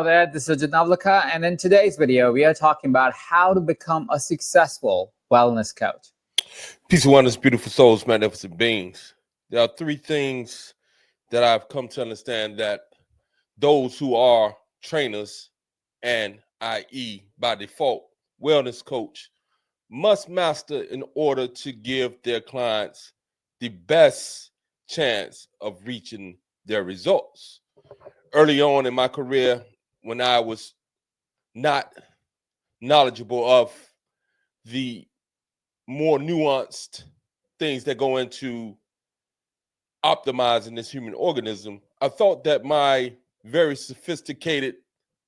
There, this is Janavlaka, and in today's video, we are talking about how to become a successful wellness coach. Peace of wonders, beautiful souls, magnificent beings. There are three things that I've come to understand that those who are trainers and i.e. by default wellness coach must master in order to give their clients the best chance of reaching their results. Early on in my career, when I was not knowledgeable of the more nuanced things that go into optimizing this human organism, I thought that my very sophisticated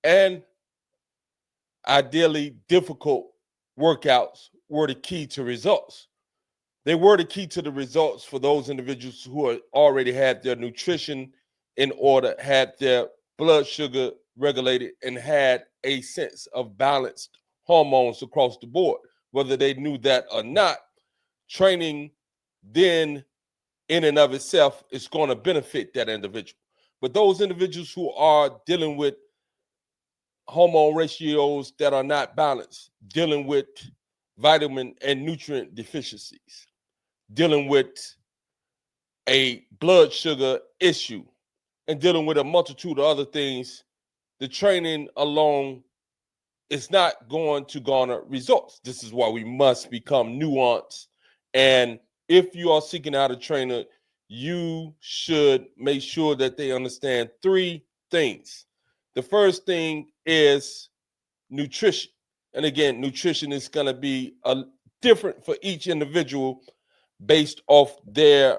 and ideally difficult workouts were the key to results. They were the key to the results for those individuals who already had their nutrition in order, had their blood sugar regulated, and had a sense of balanced hormones across the board. Whether they knew that or not, training then in and of itself is going to benefit that individual. But those individuals who are dealing with hormone ratios that are not balanced, dealing with vitamin and nutrient deficiencies, dealing with a blood sugar issue, and dealing with a multitude of other things, the training alone is not going to garner results. This is why we must become nuanced. And if you are seeking out a trainer, you should make sure that they understand three things. The first thing is nutrition. And again, nutrition is going to be different for each individual based off their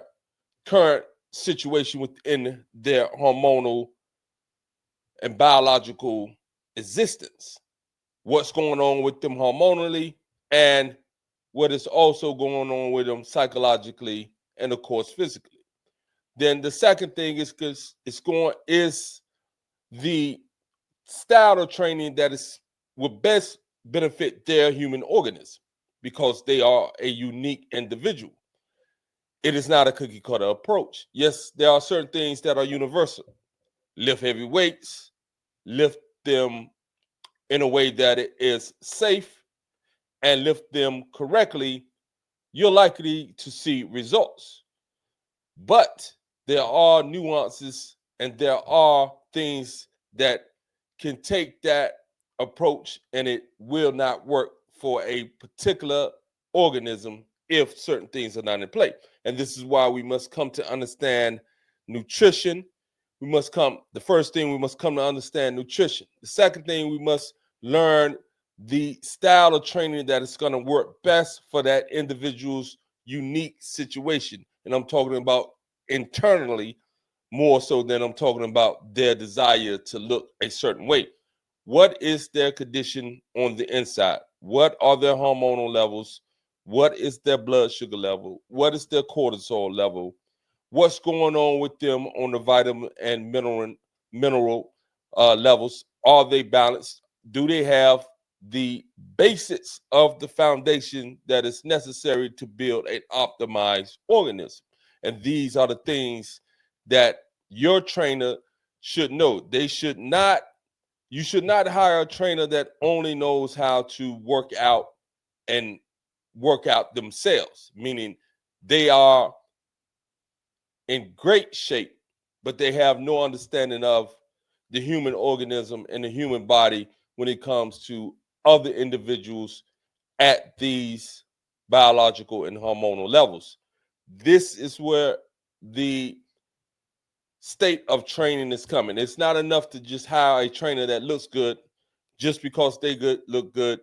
current situation within their hormonal and biological existence. What's going on with them hormonally and what is also going on with them psychologically and of course physically. Then the second thing is the style of training that will best benefit their human organism because they are a unique individual. It is not a cookie cutter approach. Yes, there are certain things that are universal. Lift heavy weights, lift them in a way that it is safe, and lift them correctly, you're likely to see results. But there are nuances and there are things that can take that approach and it will not work for a particular organism if certain things are not in play. And this is why we must come to understand nutrition. The first thing we must come to understand nutrition. The second thing we must learn the style of training that is going to work best for that individual's unique situation. And I'm talking about internally more so than I'm talking about their desire to look a certain way. What is their condition on the inside? What are their hormonal levels? What is their blood sugar level? What is their cortisol level? What's going on with them on the vitamin and mineral levels? Are they balanced? Do they have the basics of the foundation that is necessary to build an optimized organism? And these are the things that your trainer should know. You should not hire a trainer that only knows how to work out and work out themselves, meaning they are in great shape, but they have no understanding of the human organism and the human body when it comes to other individuals at these biological and hormonal levels. This is where the state of training is coming. It's not enough to just hire a trainer that looks good just because they look good,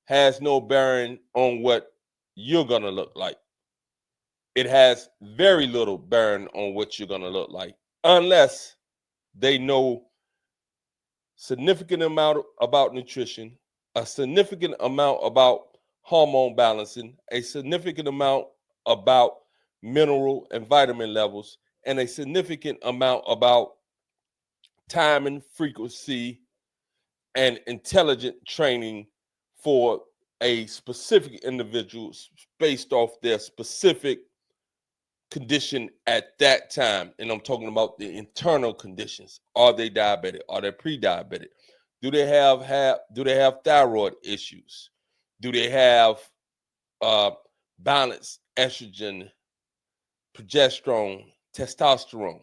has no bearing on what you're going to look like. It has very little bearing on what you're going to look like unless they know significant amount about nutrition, a significant amount about hormone balancing, a significant amount about mineral and vitamin levels, and a significant amount about time and frequency and intelligent training for a specific individual based off their specific condition at that time. And I'm talking about the internal conditions. Are they diabetic? Are they pre-diabetic? Do they have thyroid issues? Do they have balanced estrogen, progesterone, testosterone?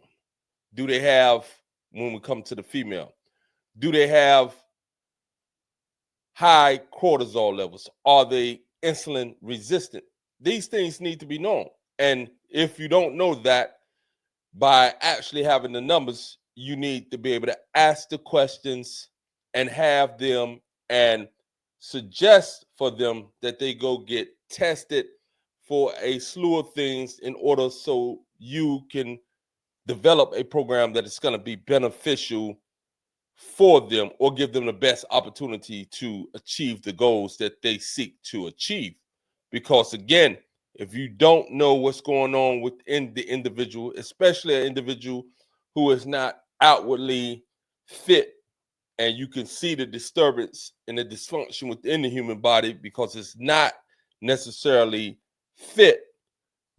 Do they have, when we come to the female, do they have high cortisol levels? Are they insulin resistant? These things need to be known. And if you don't know that, by actually having the numbers, you need to be able to ask the questions and have them and suggest for them that they go get tested for a slew of things in order so you can develop a program that is going to be beneficial for them or give them the best opportunity to achieve the goals that they seek to achieve. Because again, if you don't know what's going on within the individual, especially an individual who is not outwardly fit, and you can see the disturbance and the dysfunction within the human body because it's not necessarily fit,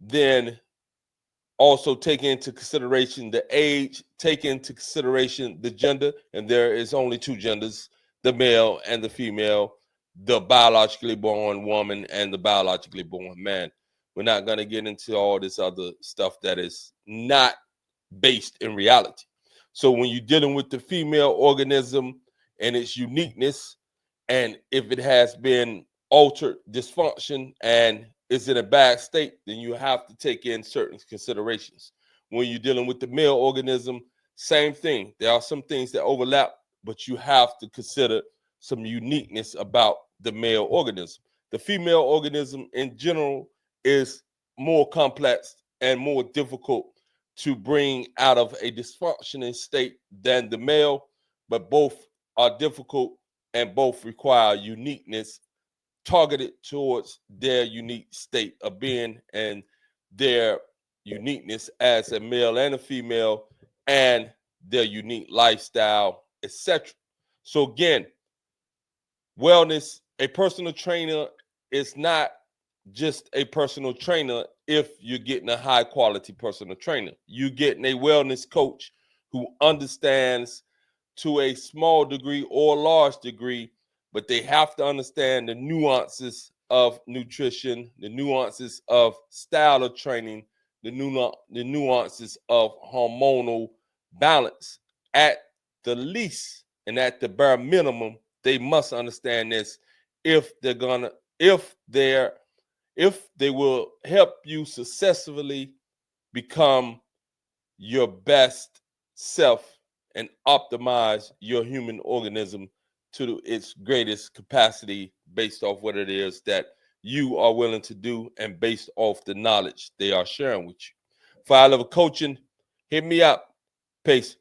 then also take into consideration the age, take into consideration the gender, and there is only two genders, the male and the female, the biologically born woman and the biologically born man. We're not going to get into all this other stuff that is not based in reality. So when you're dealing with the female organism and its uniqueness, and if it has been altered, dysfunction, and is in a bad state, then you have to take in certain considerations. When you're dealing with the male organism, same thing. There are some things that overlap, but you have to consider some uniqueness about the male organism. The female organism in general is more complex and more difficult to bring out of a dysfunctioning state than the male, but both are difficult and both require uniqueness targeted towards their unique state of being and their uniqueness as a male and a female and their unique lifestyle, etc. So again, wellness, a personal trainer is not just a personal trainer if you're getting a high quality personal trainer. You're getting a wellness coach who understands to a small degree or large degree, but they have to understand the nuances of nutrition, the nuances of style of training, the nuances of hormonal balance. At the least and at the bare minimum, they must understand this if they will help you successfully become your best self and optimize your human organism to its greatest capacity based off what it is that you are willing to do and based off the knowledge they are sharing with you. For high level coaching, hit me up. Peace.